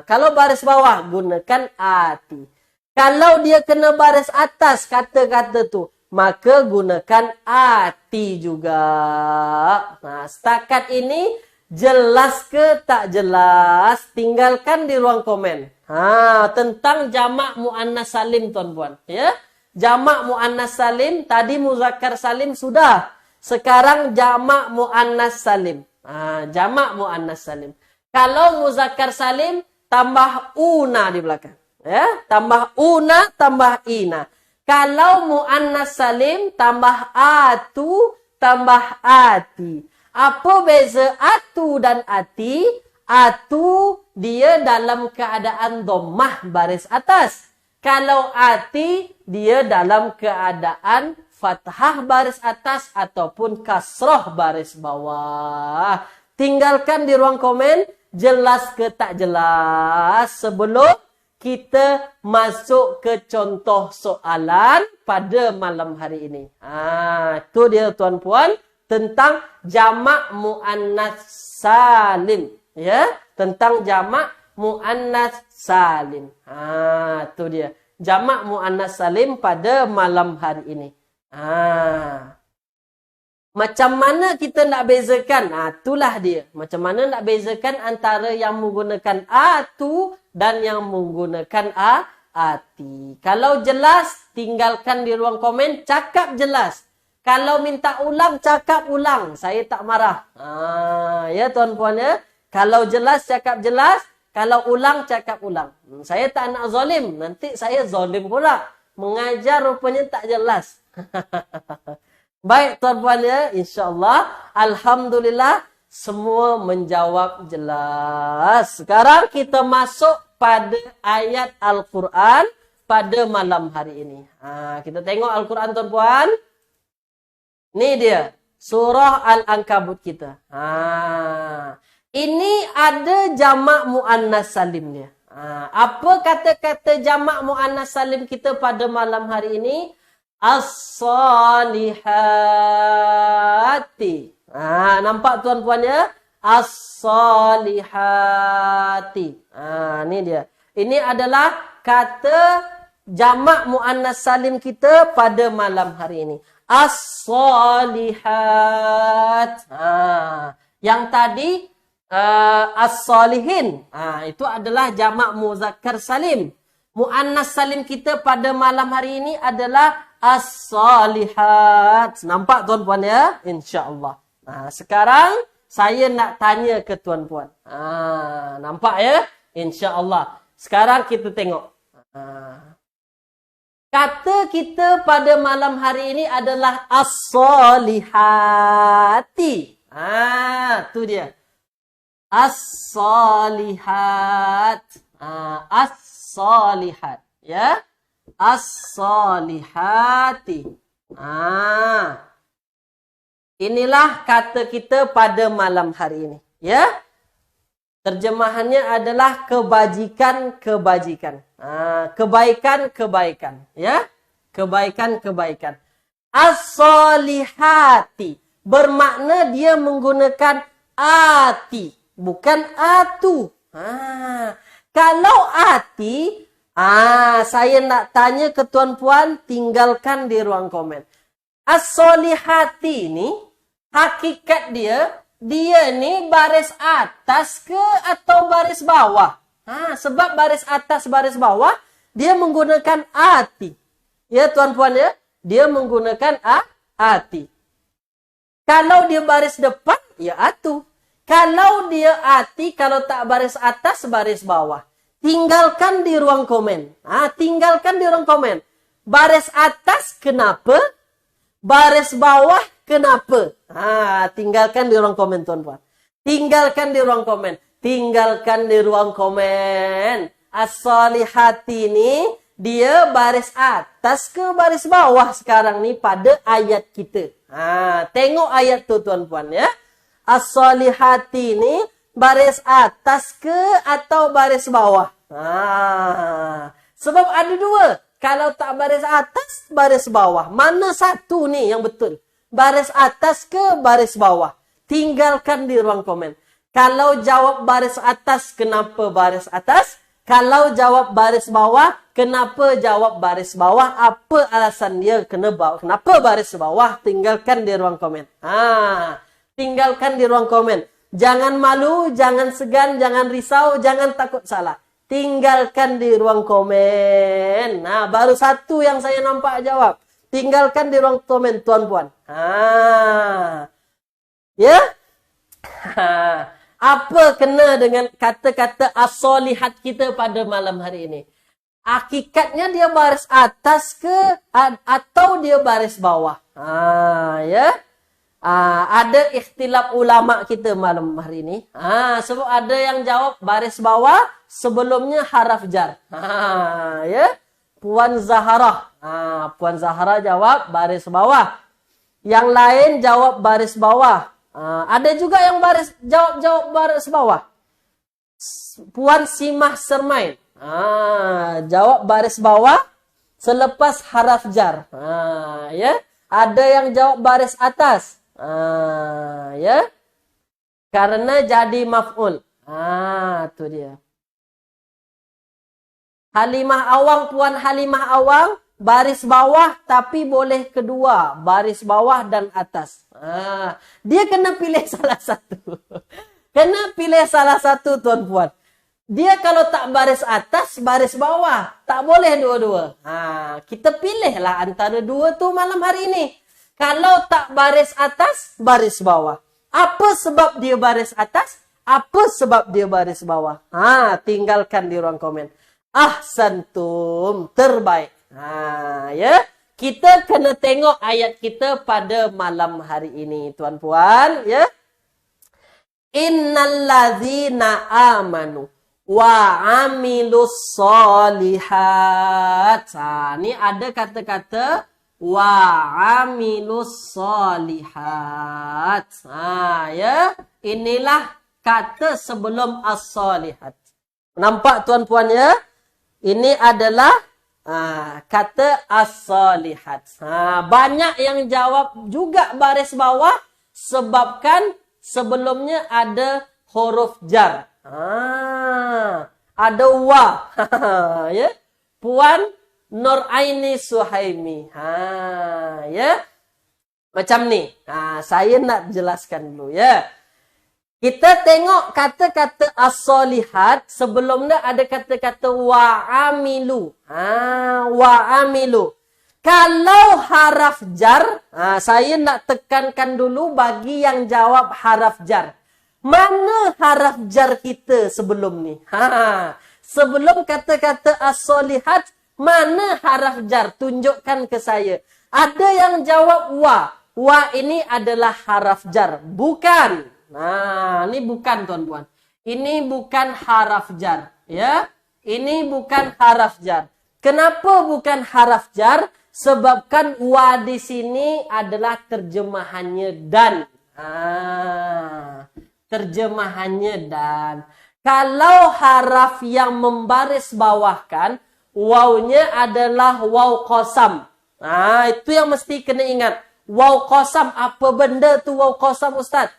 kalau baris bawah gunakan ati. Kalau dia kena baris atas kata-kata tu, maka gunakan ati juga. Setakat ini jelas ke tak jelas? Tinggalkan di ruang komen. Tentang jamak muannas salim tuan-puan. Ya? Jamak muannas salim, tadi muzakkar salim sudah. Sekarang jamak muannas salim. Jamak muannas salim. Kalau muzakkar salim, tambah una di belakang. Ya, tambah una, tambah ina. Kalau muannas salim, tambah atu, tambah ati. Apa beza atu dan ati? Atu, dia dalam keadaan dhammah baris atas. Kalau ati, dia dalam keadaan fathah baris atas ataupun kasroh baris bawah. Tinggalkan di ruang komen. jelas ke tak jelas sebelum kita masuk ke contoh soalan pada malam hari ini. Itu dia tuan-puan tentang jamak muannas salim. Ya, tentang jamak muannas salim. Itu dia. Jamak muannas salim pada malam hari ini. Macam mana kita nak bezakan? Itulah dia. Macam mana nak bezakan antara yang menggunakan atu dan yang menggunakan ati. Kalau jelas, tinggalkan di ruang komen, cakap jelas. Kalau minta ulang, cakap ulang. Saya tak marah. Ya tuan-puan ya. Kalau jelas, cakap jelas. Kalau ulang, cakap ulang. Saya tak nak zalim. Nanti saya zalim pula. Mengajar rupanya tak jelas. Baik tuan-puan ya, insyaAllah. Alhamdulillah, semua menjawab jelas. Sekarang kita masuk pada ayat Al-Quran pada malam hari ini. Kita tengok Al-Quran tuan-puan. Ini dia, surah Al-Ankabut kita. Ini ada jamak muannas salim dia. Apa kata-kata jamak muannas salim kita pada malam hari ini? As-salihati. Nampak tuan-puan ya? As-salihati. Ini dia. Ini adalah kata jamak muannas salim kita pada malam hari ini. As-salihat. Yang tadi as-salihin. Itu adalah jamak muzakkar salim. Muannas salim kita pada malam hari ini adalah as-salihat. Nampak tuan-puan ya? InsyaAllah. Sekarang saya nak tanya ke tuan-puan. Nampak ya? InsyaAllah. Sekarang kita tengok. Kata kita pada malam hari ini adalah as-salihati. Tu dia. As-salihat. As-salihat. Ya. As-salihati. Inilah kata kita pada malam hari ini. Ya. Terjemahannya adalah kebajikan-kebajikan. Kebaikan-kebaikan. Ya. Kebaikan-kebaikan. As-salihati. Bermakna dia menggunakan ati. Bukan atu. Kalau ati, saya nak tanya ke tuan-puan, tinggalkan di ruang komen. As-salihati ni, hakikat dia ni baris atas ke atau baris bawah? Sebab baris atas, baris bawah, dia menggunakan ati. Ya tuan-puan ya, dia menggunakan ati. Kalau dia baris depan, ya atu. Kalau dia ati, kalau tak baris atas, baris bawah. Tinggalkan di ruang komen. Tinggalkan di ruang komen. Baris atas kenapa? Baris bawah kenapa? Tinggalkan di ruang komen tuan-puan. Tinggalkan di ruang komen. Tinggalkan di ruang komen. As-salihati ini dia baris atas ke baris bawah sekarang ni pada ayat kita. Tengok ayat tu tuan-puan ya. As-salihati ini baris atas ke atau baris bawah? Sebab ada dua. Kalau tak baris atas, baris bawah. Mana satu ni yang betul? Baris atas ke baris bawah? Tinggalkan di ruang komen. Kalau jawab baris atas, kenapa baris atas? Kalau jawab baris bawah, kenapa jawab baris bawah? Apa alasan dia kenapa baris bawah? Tinggalkan di ruang komen. Tinggalkan di ruang komen. Jangan malu, jangan segan, jangan risau, jangan takut salah. Tinggalkan di ruang komen. Baru satu yang saya nampak jawab. Tinggalkan di ruang komen, tuan-puan. Ya? Apa kena dengan kata-kata as-salihat kita pada malam hari ini? Hakikatnya dia baris atas ke atau dia baris bawah? Ya? Ada ikhtilaf ulama kita malam hari ini. Sebab ada yang jawab baris bawah, sebelumnya haraf jar. Ya? Puan Zahara. Puan Zahara jawab baris bawah. Yang lain jawab baris bawah. Ada juga yang jawab baris bawah. Puan Simah Sermain. Jawab baris bawah selepas haraf jar. Ya. Ada yang jawab baris atas. Ya. Karena jadi maf'ul. Itu dia. Halimah Awang, Puan Halimah Awang, baris bawah tapi boleh kedua. Baris bawah dan atas. Dia kena pilih salah satu. Kena pilih salah satu, Tuan Puan. Dia kalau tak baris atas, baris bawah. Tak boleh dua-dua. Kita pilihlah antara dua tu malam hari ini. Kalau tak baris atas, baris bawah. Apa sebab dia baris atas? Apa sebab dia baris bawah? Tinggalkan di ruang komen. Ahsantum, terbaik. Ya. Kita kena tengok ayat kita pada malam hari ini, Tuan Puan. Ya. Innalladzina amanu wa amilus solihat. Ini ada kata-kata wa amilus solihat. Ya. Inilah kata sebelum as-solihat. Nampak, Tuan Puan, ya? Ini adalah kata as-solihat. Banyak yang jawab juga baris bawah sebabkan sebelumnya ada huruf jar. Ada wa. Ya. Puan Nuraini Suhaimi. Ya. Macam ni. Saya nak jelaskan dulu, ya. Kita tengok kata-kata as-solihat. Sebelumnya ada kata-kata wa'amilu. Wa'amilu. Kalau haraf jar, saya nak tekankan dulu bagi yang jawab haraf jar. Mana haraf jar kita sebelum ni? Sebelum kata-kata as-solihat, mana haraf jar? Tunjukkan ke saya. Ada yang jawab wa. Wa ini adalah haraf jar. Bukan. Ini bukan, Tuan Puan. Ini bukan haraf jar, ya. Ini bukan haraf jar. Kenapa bukan haraf jar? Sebabkan wa di sini adalah terjemahannya dan. Terjemahannya dan. Kalau haraf yang membaris bawahkan, wawnya adalah waw qasam. Itu yang mesti kena ingat. Waw qasam, apa benda tu waw qasam, Ustaz?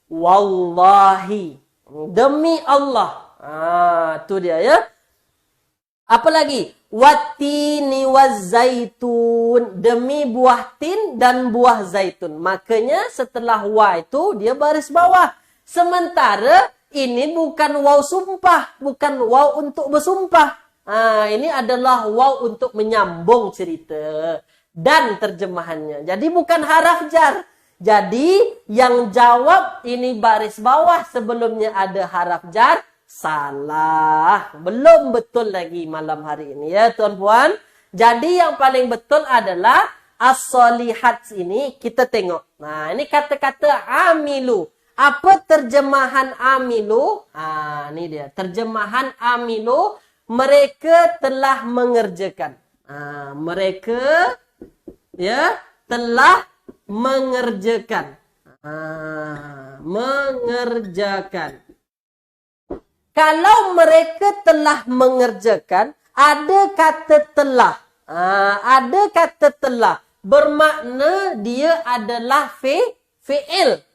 Wallahi, demi Allah. Itu dia, ya. Apa lagi? Wattini wazzaitun, demi buah tin dan buah zaitun. Makanya setelah wa itu dia baris bawah. Sementara ini bukan waw sumpah, bukan waw untuk bersumpah. Ini adalah waw untuk menyambung cerita dan terjemahannya. Jadi bukan haraf jar. Jadi, yang jawab ini baris bawah sebelumnya ada haraf jar, salah. Belum betul lagi malam hari ini, ya Tuan Puan. Jadi, yang paling betul adalah as-solihat ini kita tengok. Ini kata-kata amilu. Apa terjemahan amilu? Ini dia. Terjemahan amilu, mereka telah mengerjakan. Mereka telah mengerjakan. Mengerjakan. Kalau mereka telah mengerjakan, ada kata telah. Ada kata telah. Bermakna dia adalah fi'il.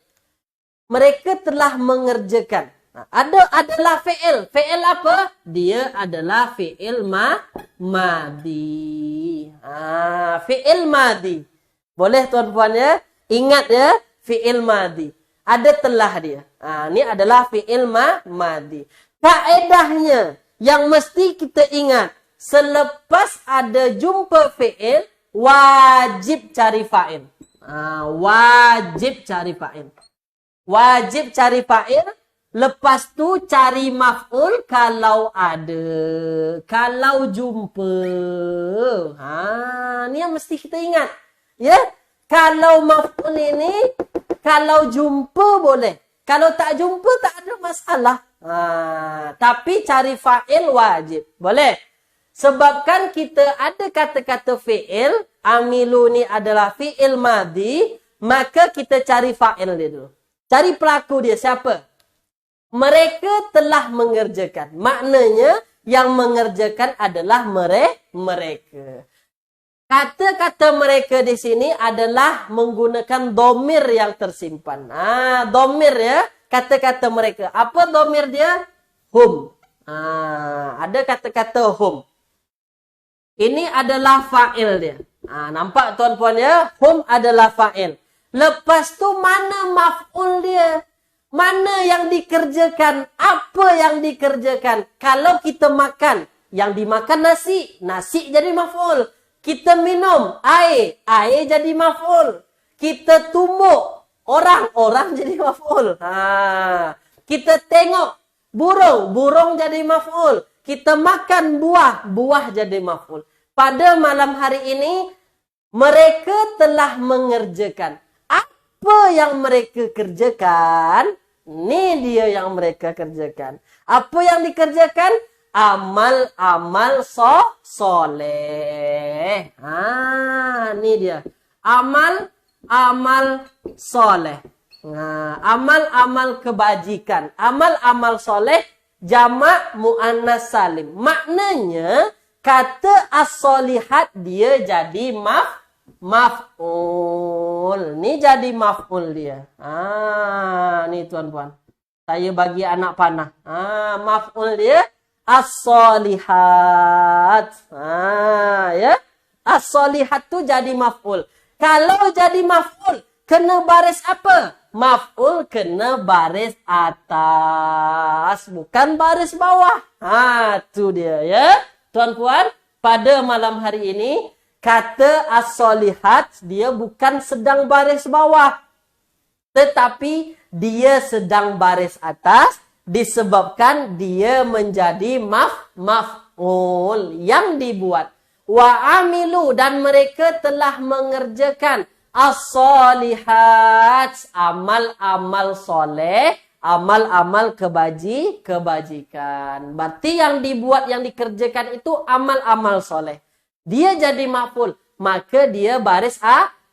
Mereka telah mengerjakan. Adalah fi'il. Fi'il apa? Dia adalah fi'il madi. Fi'il madi. Boleh, Tuan Puan, ya? Ingat, ya, fi'il madi. Ada telah dia. Ini adalah fi'il madi. Kaedahnya yang mesti kita ingat, selepas ada jumpa fi'il, wajib cari fa'il. Wajib cari fa'il. Wajib cari fa'il. Lepas tu cari maf'ul kalau ada. Kalau jumpa. Ini yang mesti kita ingat. Ya, kalau maf'ul ini, kalau jumpa boleh. Kalau tak jumpa tak ada masalah. Tapi cari fa'il wajib. Boleh. Sebabkan kita ada kata-kata fi'il, amilu ni adalah fi'il madi, maka kita cari fa'il dia dulu. Cari pelaku dia siapa? Mereka telah mengerjakan. Maknanya yang mengerjakan adalah mereka. Kata-kata mereka di sini adalah menggunakan domir yang tersimpan. Domir ya. Kata-kata mereka. Apa domir dia? Hum. Ada kata-kata hum. Ini adalah fa'il dia. Nampak tuan-puan ya? Hum adalah fa'il. Lepas tu mana maf'ul dia? Mana yang dikerjakan? Apa yang dikerjakan? Kalau kita makan, yang dimakan nasi, nasi jadi maf'ul. Kita minum air, air jadi maf'ul. Kita tumbuk orang, orang jadi maf'ul. Kita tengok burung, burung jadi maf'ul. Kita makan buah, buah jadi maf'ul. Pada malam hari ini, mereka telah mengerjakan. Apa yang mereka kerjakan? Ini dia yang mereka kerjakan. Apa yang dikerjakan? Amal-amal soleh. Ini dia. Amal-amal soleh. Amal-amal kebajikan. Amal-amal soleh jamak muannas salim. Maknanya kata as-solihat dia jadi maf'ul. Ni jadi maf'ul dia. Ni tuan-puan. Saya bagi anak panah. Maf'ul dia as-solihat. Ya. As-solihat tu jadi maf'ul. Kalau jadi maf'ul, kena baris apa? Maf'ul kena baris atas, bukan baris bawah. Tu dia ya. Tuan-puan, pada malam hari ini kata as-solihat dia bukan sedang baris bawah, tetapi dia sedang baris atas disebabkan dia menjadi maf'ul yang dibuat. Wa amilu, dan mereka telah mengerjakan as-solihat, amal-amal soleh, amal-amal kebajikan. Berarti yang dibuat, yang dikerjakan itu amal-amal soleh. Dia jadi maf'ul, maka dia baris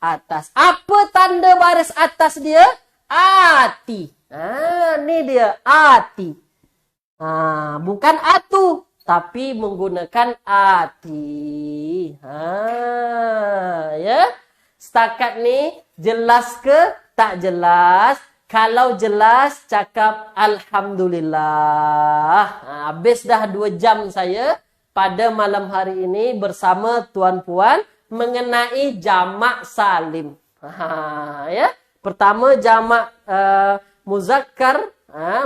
atas. Apa tanda baris atas dia? Ati. Ini dia ati. Bukan atu, tapi menggunakan ati. Ya. Setakat ni jelas ke tak jelas? Kalau jelas, cakap Alhamdulillah. Habis dah 2 jam saya pada malam hari ini bersama tuan-puan mengenai jamak salim. Ya. Pertama jamak muzakkar,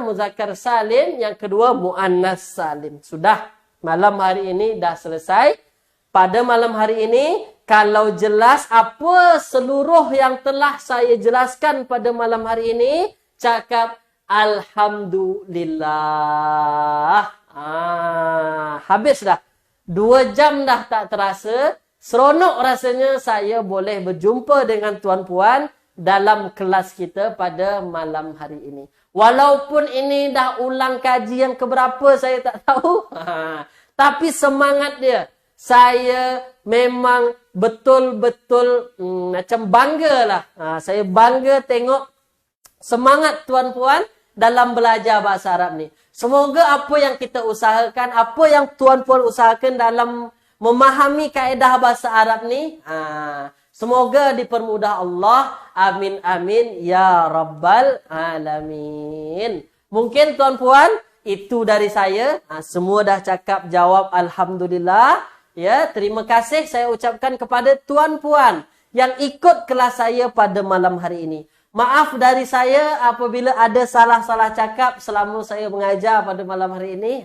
muzakkar salim. Yang kedua muannas salim. Sudah malam hari ini dah selesai. Pada malam hari ini, kalau jelas apa seluruh yang telah saya jelaskan pada malam hari ini, cakap Alhamdulillah. Habis dah. 2 jam dah tak terasa. Seronok rasanya saya boleh berjumpa dengan tuan-puan dalam kelas kita pada malam hari ini. Walaupun ini dah ulang kaji yang keberapa saya tak tahu. Tapi semangat dia. Saya memang betul-betul macam bangga lah. Saya bangga tengok semangat tuan-puan dalam belajar bahasa Arab ni. Semoga apa yang kita usahakan, apa yang tuan-puan usahakan dalam memahami kaedah bahasa Arab ni, semoga dipermudah Allah. Amin, amin. Ya Rabbal Alamin. Mungkin tuan-puan, itu dari saya. Semua dah cakap jawab Alhamdulillah. Ya, terima kasih saya ucapkan kepada tuan-puan yang ikut kelas saya pada malam hari ini. Maaf dari saya apabila ada salah-salah cakap selama saya mengajar pada malam hari ini.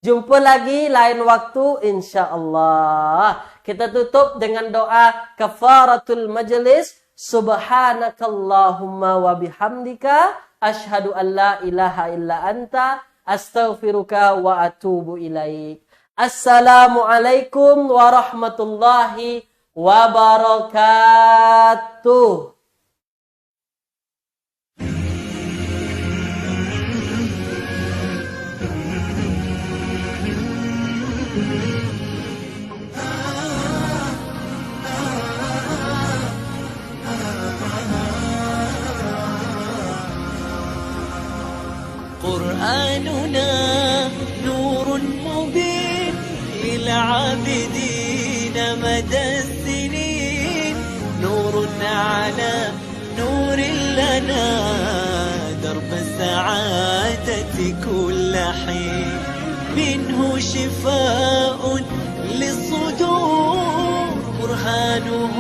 Jumpa lagi lain waktu insya-Allah. Kita tutup dengan doa kafaratul majlis. Subhanakallahumma wa bihamdika asyhadu an la ilaha illa anta astaghfiruka wa atubu ilaik. Assalamualaikum warahmatullahi wabarakatuh. قرآننا نور مبين للعابدين مدى السنين، نور على نور لنا درب السعادة كل حين، منه شفاء للصدور برهانه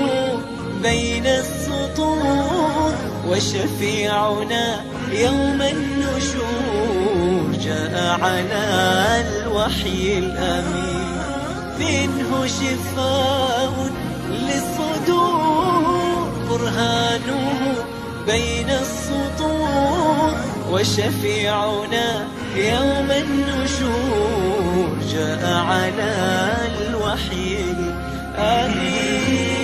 بين السطور، وشفيعنا يوم النشور جاء على الوحي الأمين، منه شفاء للصدور برهانه بين السطور، وشفيعنا يوم النشور جاء على الوحي الأمين.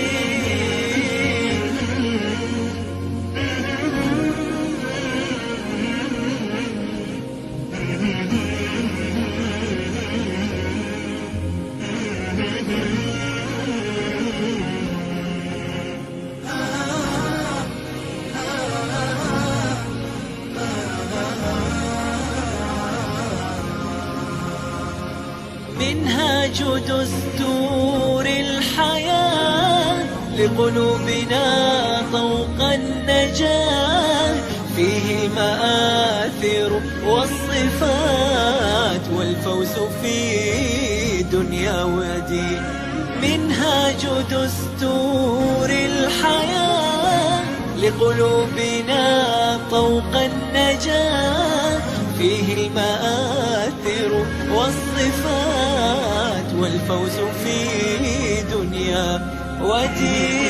منهاج دستور الحياة لقلوبنا طوق النجاة، فيه المآثر والصفات والفوز في دنيا ودين. منهاج دستور الحياة لقلوبنا طوق النجاة، فيه المآثر والصفات والفوز في دنيا ودين.